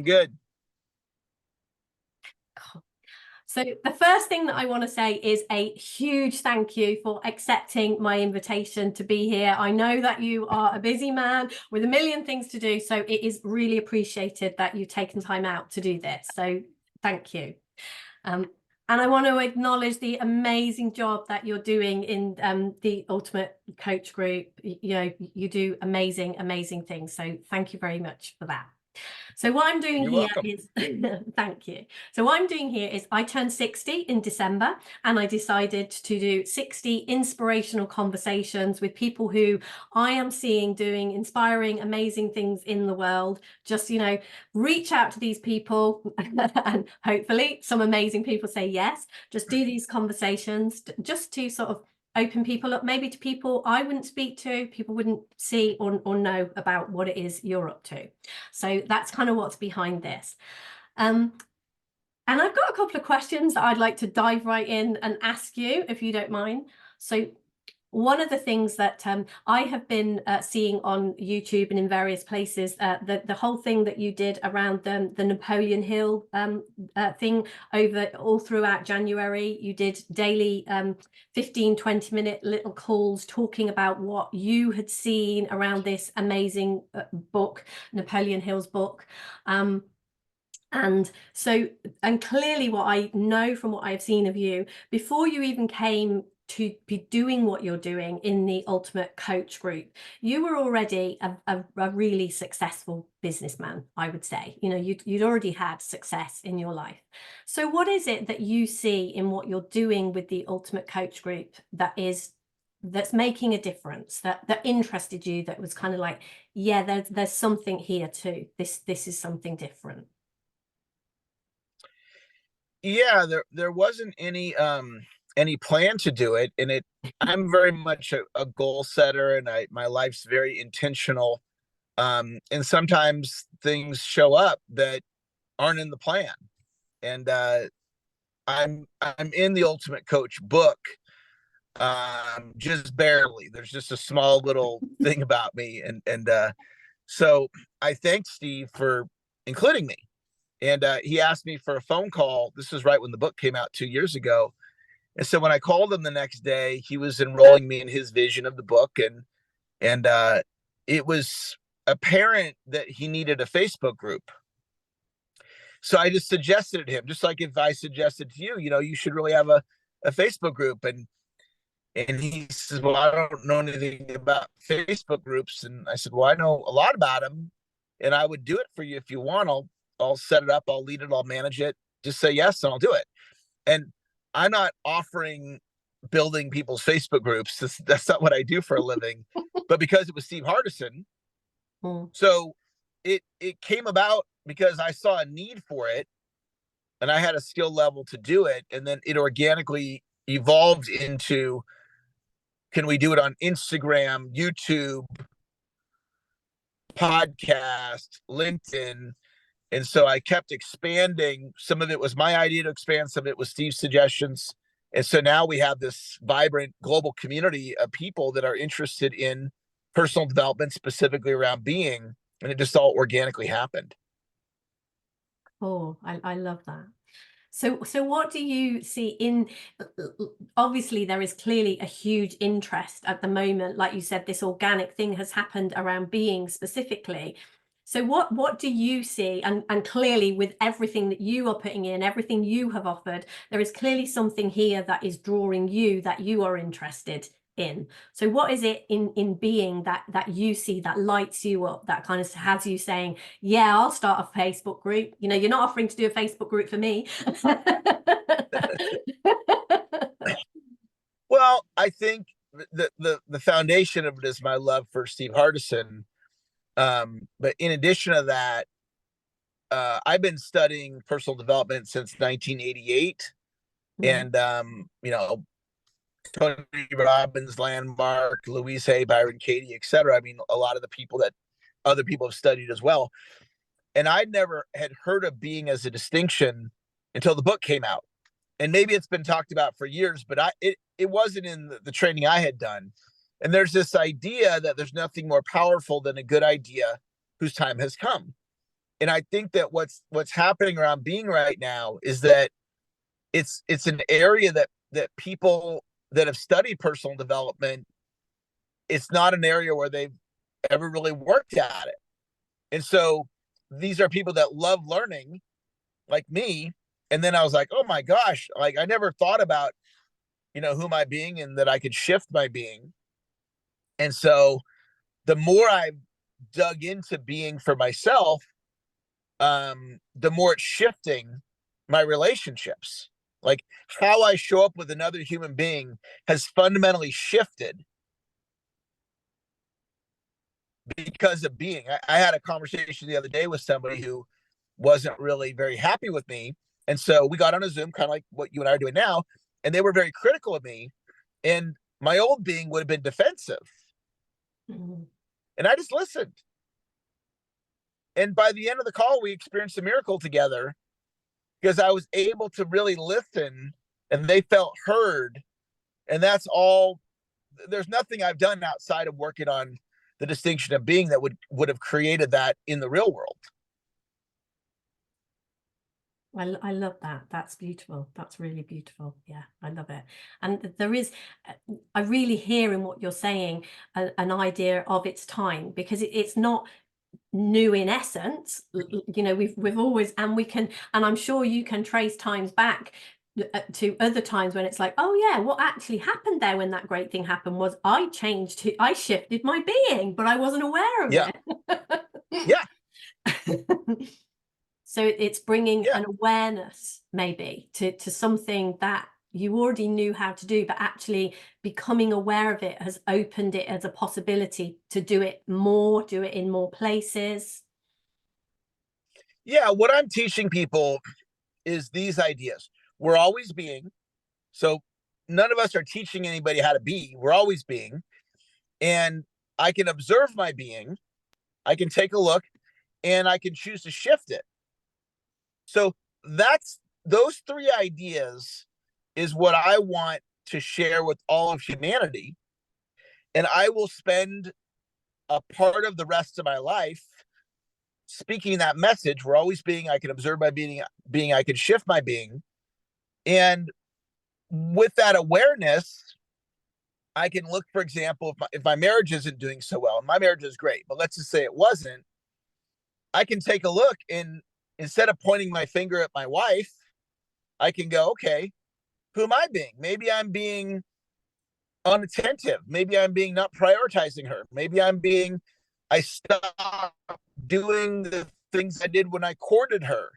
Good. So the first thing that I want to say is a huge thank you for accepting my invitation to be here. I know that you are a busy man with a million things to do, so it is really appreciated that you've taken time out to do this. So thank you. And I want to acknowledge the amazing job that you're doing in the Ultimate Coach Group. You do amazing, amazing things. So thank you very much for that. So what I'm doing here is, thank you. So what I'm doing here is I turned 60 in December, and I decided to do 60 inspirational conversations with people who I am seeing doing inspiring, amazing things in the world. Just, reach out to these people and hopefully some amazing people say yes. Just do these conversations just to sort of open people up, maybe to people I wouldn't speak to, people wouldn't see or know about what it is you're up to. So that's kind of what's behind this. And I've got a couple of questions that I'd like to dive right in and ask you, if you don't mind. So one of the things that I have been seeing on YouTube and in various places, the whole thing that you did around the Napoleon Hill thing all throughout January, you did daily 15, 20-minute little calls talking about what you had seen around this amazing book, Napoleon Hill's book. And clearly what I know from what I've seen of you, before you even came to be doing what you're doing in the Ultimate Coach Group, you were already a really successful businessman, I would say. You'd already had success in your life. So what is it that you see in what you're doing with the Ultimate Coach Group that's making a difference, that interested you, that was kind of like, yeah, there's something here too. This is something different? Yeah, there wasn't any plan to do it, and I'm very much a goal setter, and my life's very intentional. And sometimes things show up that aren't in the plan. And I'm in the Ultimate Coach book, just barely. There's just a small little thing about me, and so I thank Steve for including me. And he asked me for a phone call. This was right when the book came out 2 years ago. And so when I called him the next day, he was enrolling me in his vision of the book. And it was apparent that he needed a Facebook group. So I just suggested to him, just like if I suggested to you, you should really have a Facebook group. And he says, well, I don't know anything about Facebook groups. And I said, well, I know a lot about them, and I would do it for you if you want. I'll set it up, I'll lead it, I'll manage it. Just say yes, and I'll do it. And I'm not offering building people's Facebook groups. That's not what I do for a living. But because it was Steve Hardison, so it came about because I saw a need for it, and I had a skill level to do it. And then it organically evolved into, can we do it on Instagram, YouTube, podcast, LinkedIn? And so I kept expanding. Some of it was my idea to expand, some of it was Steve's suggestions. And so now we have this vibrant global community of people that are interested in personal development, specifically around being, and it just all organically happened. Oh, I love that. So what do you see in, obviously there is clearly a huge interest at the moment. Like you said, this organic thing has happened around being specifically. So what do you see? And clearly with everything that you are putting in, everything you have offered, there is clearly something here that is drawing you, that you are interested in. So what is it in being that you see that lights you up, that kind of has you saying, yeah, I'll start a Facebook group? You're not offering to do a Facebook group for me. Well, I think the foundation of it is my love for Steve Hardison. But in addition to that, I've been studying personal development since 1988. And Tony Robbins, Landmark, Louise Hay, Byron Katie, etc. I mean, a lot of the people that other people have studied as well. And I never had heard of being as a distinction until the book came out. And maybe it's been talked about for years, but it wasn't in the training I had done. And there's this idea that there's nothing more powerful than a good idea whose time has come. And I think that what's happening around being right now is that it's an area that people that have studied personal development, it's not an area where they've ever really worked at it. And so these are people that love learning like me. And then I was like, oh my gosh, like I never thought about, who my being and that I could shift my being. And so the more I've dug into being for myself, the more it's shifting my relationships. Like how I show up with another human being has fundamentally shifted because of being. I had a conversation the other day with somebody who wasn't really very happy with me. And so we got on a Zoom, kind of like what you and I are doing now. And they were very critical of me. And my old being would have been defensive. Mm-hmm. And I just listened. And by the end of the call, we experienced a miracle together because I was able to really listen and they felt heard. And that's all. There's nothing I've done outside of working on the distinction of being that would have created that in the real world. I love that. That's beautiful. That's really beautiful. Yeah, I love it. And there is, I really hear in what you're saying, an idea of its time, because it's not new in essence. We've always, and we can, and I'm sure you can trace times back to other times when it's like, oh yeah, what actually happened there when that great thing happened was I shifted my being, but I wasn't aware of it. Yeah. So it's bringing an awareness maybe to something that you already knew how to do, but actually becoming aware of it has opened it as a possibility to do it in more places. Yeah, what I'm teaching people is these ideas. We're always being. So none of us are teaching anybody how to be. We're always being. And I can observe my being. I can take a look and I can choose to shift it. So that's those three ideas is what I want to share with all of humanity. And I will spend a part of the rest of my life speaking that message. We're always being. I can observe my being, I can shift my being. And with that awareness, I can look, for example, if my marriage isn't doing so well, and my marriage is great, but let's just say it wasn't, I can take a look and instead of pointing my finger at my wife, I can go, okay, who am I being? Maybe I'm being unattentive. Maybe I'm being not prioritizing her. Maybe I stopped doing the things I did when I courted her.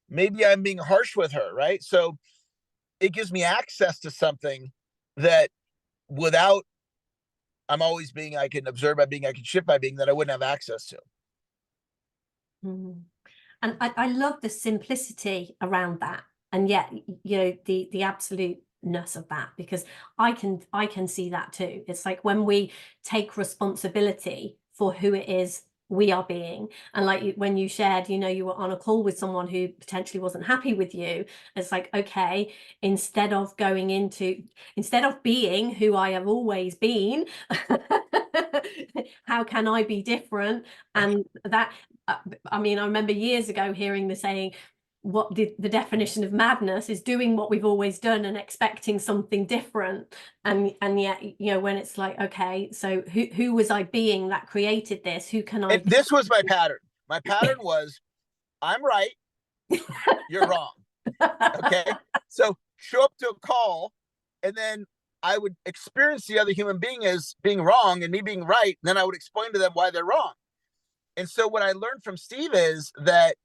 Maybe I'm being harsh with her, right? So it gives me access to something that without I'm always being, I can observe my being, I can shift my being that I wouldn't have access to. Mm. And I love the simplicity around that. And yet, the absoluteness of that, because I can see that too. It's like when we take responsibility for who it is we are being, and like when you shared, you were on a call with someone who potentially wasn't happy with you. It's like, okay, instead of being who I have always been, how can I be different? And that, I mean, I remember years ago hearing the saying, what the definition of madness is doing what we've always done and expecting something different. And yet, when it's like, okay, so who was I being that created this? Who can I And this was my pattern. My pattern was, I'm right, you're wrong. Okay. So show up to a call, and then I would experience the other human being as being wrong and me being right. And then I would explain to them why they're wrong. And so what I learned from Steve is that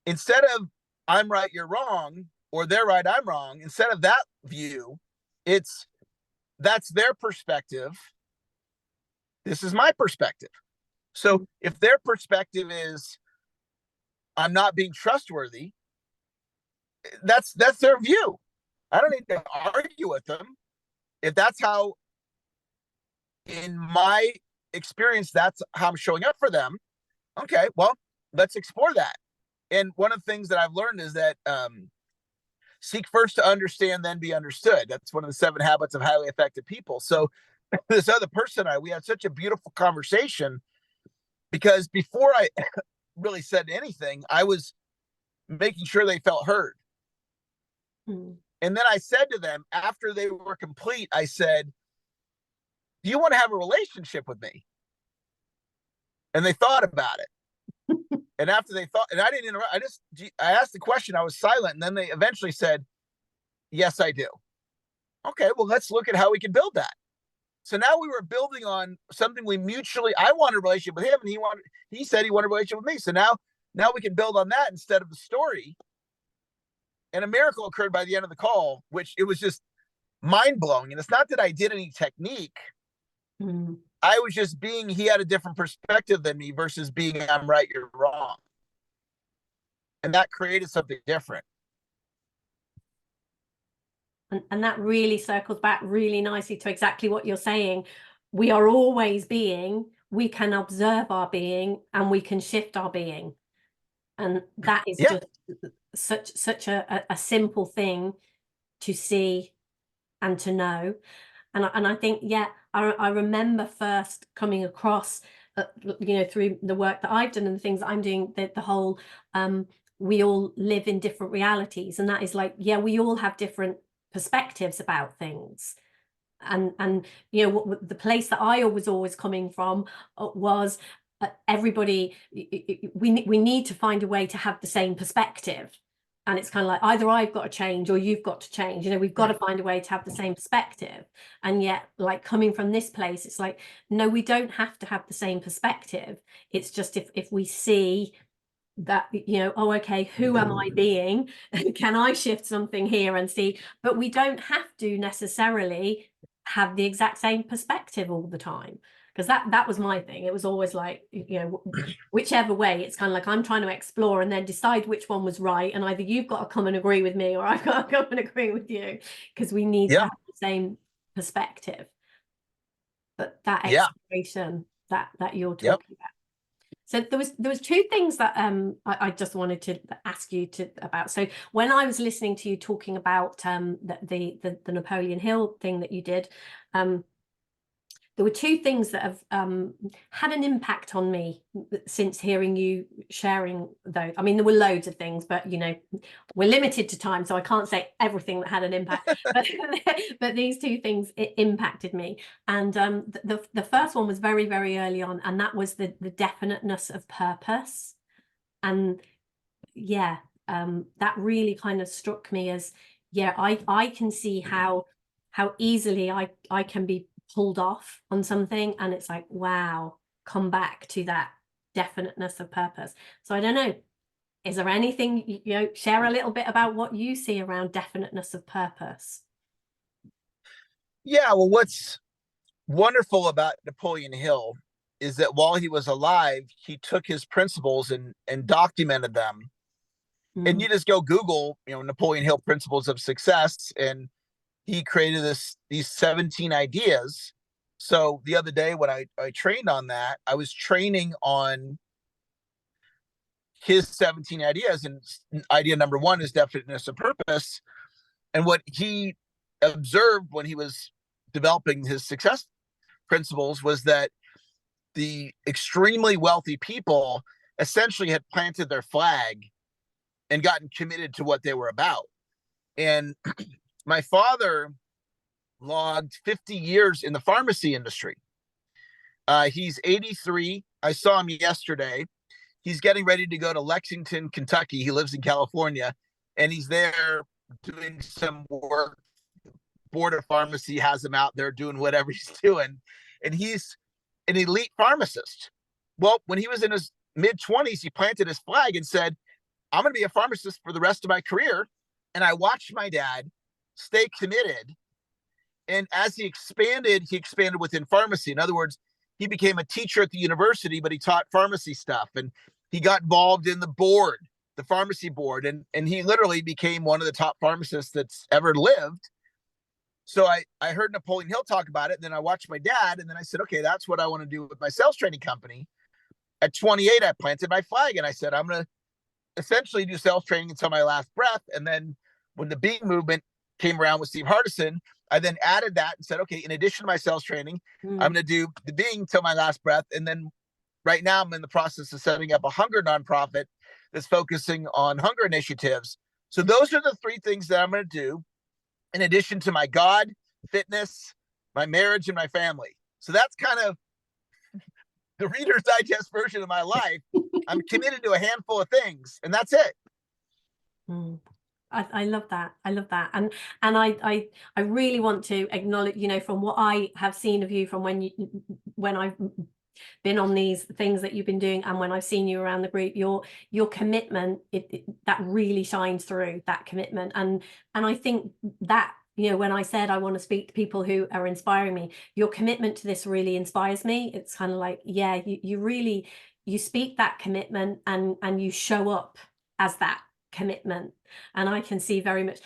instead of I'm right, you're wrong, or they're right, I'm wrong, instead of that view, that's their perspective. This is my perspective. So if their perspective is I'm not being trustworthy, that's their view. I don't need to argue with them. If that's how, in my experience, that's how I'm showing up for them, okay, well, let's explore that. And one of the things that I've learned is that seek first to understand, then be understood. That's one of the 7 habits of highly effective people. So this other person, we had such a beautiful conversation because before really said anything. I was making sure they felt heard. Mm. And then I said to them after they were complete, I said, do you want to have a relationship with me? And they thought about it. And after they thought, and I didn't interrupt, I asked the question, I was silent. And then they eventually said, yes, I do. Okay, well, let's look at how we can build that. So now we were building on something we mutually, I wanted a relationship with him and he said he wanted a relationship with me. So now we can build on that instead of the story. And a miracle occurred by the end of the call, which it was just mind blowing. And it's not that I did any technique. Mm. I was just he had a different perspective than me versus being, I'm right, you're wrong. And that created something different. And that really circles back really nicely to exactly what you're saying. We are always being, we can observe our being, and we can shift our being. And that is just such a simple thing to see and to know. And I think, yeah, I remember first coming across, through the work that I've done and the things that I'm doing, the whole, we all live in different realities. And that is like, yeah, we all have different perspectives about things. And the place that I was always coming from was everybody, we need to find a way to have the same perspective. And it's kind of like either I've got to change or you've got to change. We've got to find a way to have the same perspective. And yet, like, coming from this place, it's like, no, we don't have to have the same perspective. It's just if we see that, oh, okay, who am I being? Can I shift something here and see? But we don't have to necessarily have the exact same perspective all the time. Because that was my thing. It was always like, whichever way, it's kind of like I'm trying to explore and then decide which one was right. And either you've got to come and agree with me or I've got to come and agree with you, because we need to have the same perspective. But that exploration that you're talking about. So there was two things that I just wanted to ask you about. So when I was listening to you talking about the Napoleon Hill thing that you did, there were two things that have had an impact on me since hearing you sharing those. I mean, there were loads of things, but we're limited to time, so I can't say everything that had an impact. but these two things, it impacted me. And the first one was very, very early on, and that was the definiteness of purpose. And yeah, that really kind of struck me as, yeah, I can see how easily I can be pulled off on something, and it's like, wow, come back to that definiteness of purpose. So I don't know, is there anything, share a little bit about what you see around definiteness of purpose? Yeah, well, what's wonderful about Napoleon Hill is that while he was alive, he took his principles and documented them. And you just go Google, Napoleon Hill principles of success, and he created these 17 ideas. So the other day when I trained on that, I was training on his 17 ideas, and idea number one is definiteness of purpose. And what he observed when he was developing his success principles was that the extremely wealthy people essentially had planted their flag and gotten committed to what they were about. And my father logged 50 years in the pharmacy industry. He's 83. I saw him yesterday. He's getting ready to go to Lexington, Kentucky. He lives in California, and he's there doing some work. Board of Pharmacy has him out there doing whatever he's doing, and he's an elite pharmacist. Well, when he was in his mid-20s, he planted his flag and said, I'm going to be a pharmacist for the rest of my career. And I watched my dad stay committed. And as he expanded within pharmacy. In other words, he became a teacher at the university, but he taught pharmacy stuff. And he got involved in the board, the pharmacy board. And he literally became one of the top pharmacists that's ever lived. So I heard Napoleon Hill talk about it. And then I watched my dad. And then I said, okay, that's what I want to do with my sales training company. At 28, I planted my flag. And I said, I'm going to essentially do sales training until my last breath. And then when the being movement came around with Steve Hardison, I then added that and said, okay, in addition to my sales training, I'm going to do the being till my last breath. And then right now I'm in the process of setting up a hunger nonprofit that's focusing on hunger initiatives. So those are the three things that I'm going to do in addition to my God, fitness, my marriage, and my family. So that's kind of the Reader's Digest version of my life. I'm committed to a handful of things, and that's it. I love that. I love that. And I really want to acknowledge, you know, from what I have seen of you, from when I've been on these things that you've been doing, and when I've seen you around the group, your commitment, that really shines through, that commitment. And I think that, you know, when I said I want to speak to people who are inspiring me, your commitment to this really inspires me. It's kind of like, yeah, you really, you speak that commitment, and you show up as that commitment. And I can see very much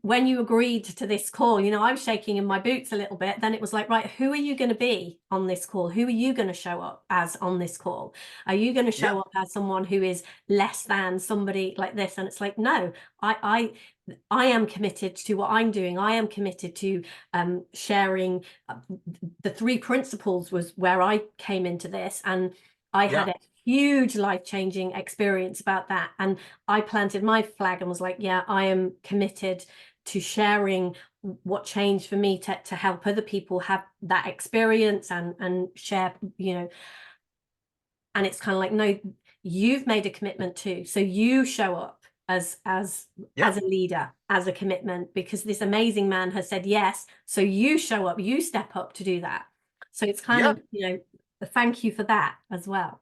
when you agreed to this call, you know, I was shaking in my boots a little bit. Then it was like, right, who are you going to be on this call? Who are you going to show up as on this call? Are you going to show up as someone who is less than somebody like this? And it's like, no, I am committed to what I'm doing. I am committed to sharing. The 3 principles was where I came into this, and I had a huge life-changing experience about that. And I planted my flag and was like, yeah, I am committed to sharing what changed for me to help other people have that experience and share, you know. And it's kind of like, no, you've made a commitment too. So you show up as a leader, as a commitment, because this amazing man has said yes. So you show up, you step up to do that. So it's kind of, you know, thank you for that as well.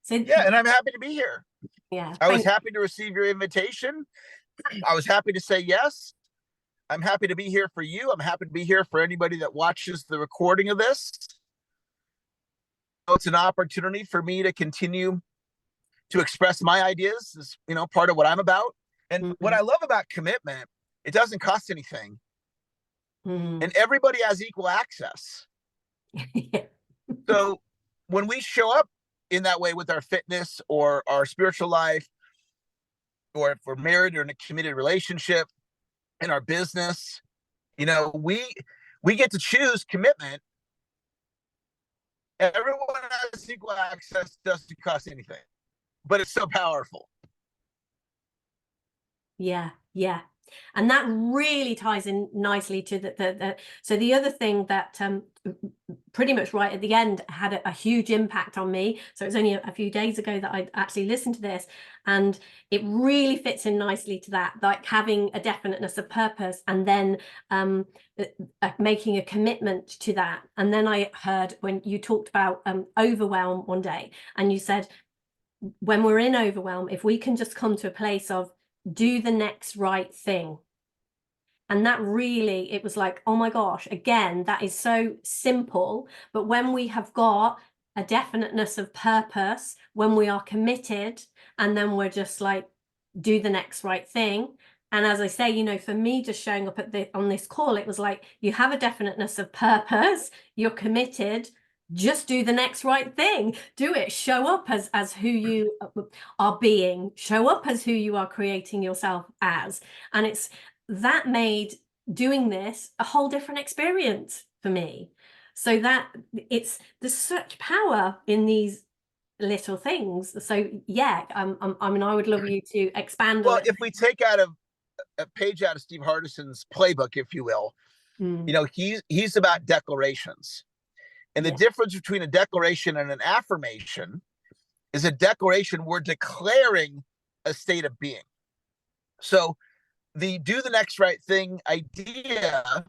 So and I'm happy to be here. I was happy to receive your invitation. I was happy to say yes. I'm happy to be here for you. I'm happy to be here for anybody that watches the recording of this. It's an opportunity for me to continue to express my ideas. Is, you know, part of what I'm about. And what I love about commitment, it doesn't cost anything. And everybody has equal access. So when we show up in that way with our fitness or our spiritual life, or if we're married or in a committed relationship, in our business, you know, we get to choose commitment. Everyone has equal access, doesn't cost anything, but it's so powerful. Yeah. And that really ties in nicely to so the other thing that pretty much right at the end had a huge impact on me. So it was only a few days ago that I actually listened to this, and it really fits in nicely to that, like having a definiteness of purpose, and then making a commitment to that. And then I heard when you talked about overwhelm one day, and you said, when we're in overwhelm, if we can just come to a place of do the next right thing. And that really, it was like, oh my gosh, again, that is so simple. But when we have got a definiteness of purpose, when we are committed, and then we're just like, do the next right thing. And as I say, you know, for me, just showing up on this call, it was like, you have a definiteness of purpose, you're committed, just do the next right thing. Do it. Show up as who you are being. Show up as who you are creating yourself as. And it's that made doing this a whole different experience for me. So that there's such power in these little things. So yeah, I mean, I would love you to expand. Well, if we take out a page out of Steve Hardison's playbook, if you will, you know, he's about declarations. And the difference between a declaration and an affirmation is a declaration, we're declaring a state of being. So the do the next right thing idea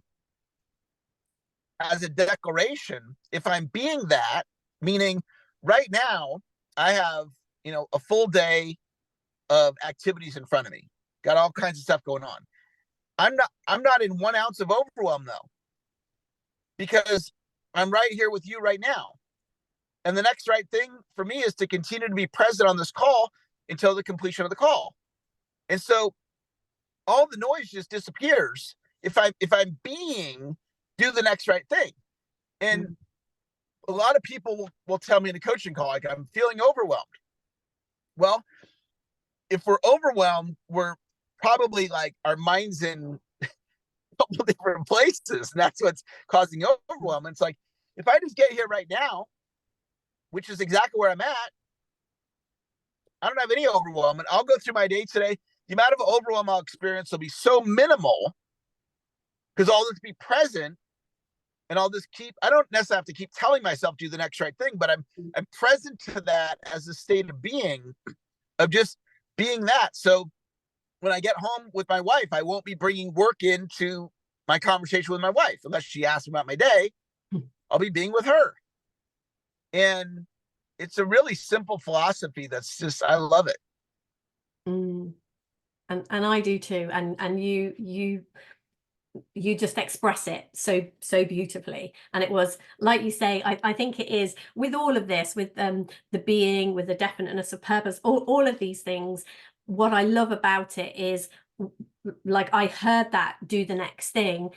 as a declaration, if I'm being that, meaning right now I have, you know, a full day of activities in front of me, got all kinds of stuff going on. I'm not in 1 ounce of overwhelm though, because I'm right here with you right now. And the next right thing for me is to continue to be present on this call until the completion of the call. And so all the noise just disappears if I'm being do the next right thing. And a lot of people will tell me in a coaching call, like, I'm feeling overwhelmed. Well, if we're overwhelmed, we're probably like our mind's in a couple different places, and that's what's causing overwhelm. And it's like, if I just get here right now which is exactly where I'm at. I don't have any overwhelm, and I'll go through my day today. The amount of overwhelm I'll experience will be so minimal because I'll just be present, and I'll just keep. I don't necessarily have to keep telling myself do the next right thing, but I'm present to that as a state of being, of just being that. So when I get home with my wife, I won't be bringing work into my conversation with my wife unless she asks me about my day. I'll be being with her, and it's a really simple philosophy that's just, I love it. And I do too. And you just express it so beautifully. And it was like you say, I think it is with all of this, with the being, with the definiteness of purpose, all of these things. What I love about it is, like, I heard that do the next thing,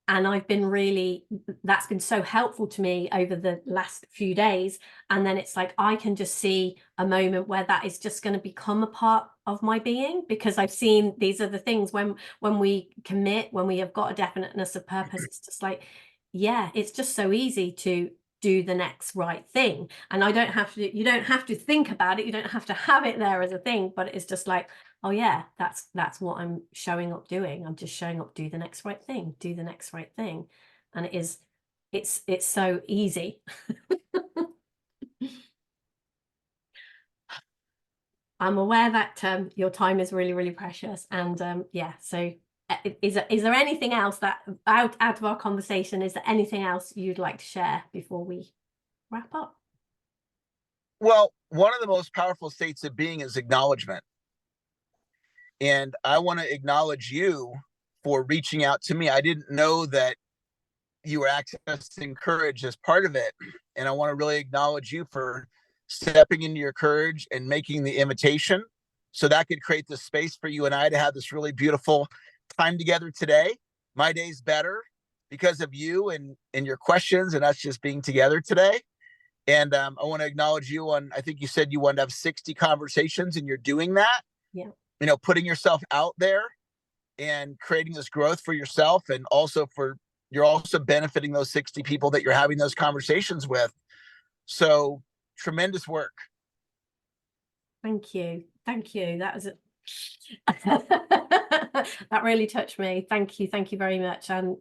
and I've been really, that's been so helpful to me over the last few days. And then it's like I can just see a moment where that is just going to become a part of my being, because I've seen these other things when we commit, when we have got a definiteness of purpose, it's just like, yeah, it's just so easy to do the next right thing. And I don't have to, you don't have to think about it, you don't have to have it there as a thing, but it's just like, oh yeah, that's what I'm showing up doing. I'm just showing up, do the next right thing, do the next right thing. And it is, it's so easy. I'm aware that your time is really, really precious. And yeah, so is there anything else that out of our conversation, is there anything else you'd like to share before we wrap up? Well, one of the most powerful states of being is acknowledgement. And I want to acknowledge you for reaching out to me. I didn't know that you were accessing courage as part of it. And I want to really acknowledge you for stepping into your courage and making the invitation so that could create the space for you and I to have this really beautiful time together today. My day's better because of you and your questions and us just being together today. And I want to acknowledge you on, I think you said you want to have 60 conversations, and you're doing that. Yeah. You know, putting yourself out there and creating this growth for yourself, and also for, you're also benefiting those 60 people that you're having those conversations with. So tremendous work. Thank you. Thank you. That was that really touched me. Thank you. Thank you very much. And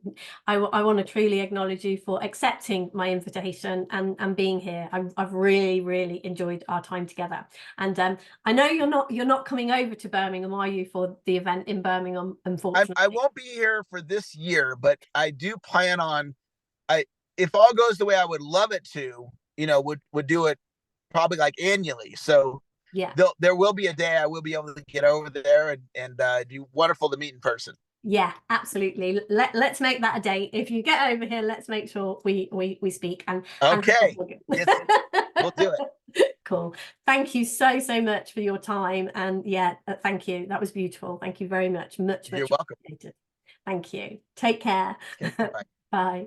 I want to truly acknowledge you for accepting my invitation and being here. I've really, really enjoyed our time together. And I know you're not coming over to Birmingham, are you, for the event in Birmingham, unfortunately? I won't be here for this year, but I do plan on, if all goes the way I would love it to, you know, would do it probably like annually. So yeah, there will be a day I will be able to get over there, and be wonderful to meet in person. yeah, absolutely. Let's make that a date. If you get over here, let's make sure we speak. And okay, we'll do it. Cool. Thank you so much for your time. And yeah, thank you. That was beautiful. Thank you very much. Much You're welcome. appreciated. Thank you. Take care. Okay, bye. Bye.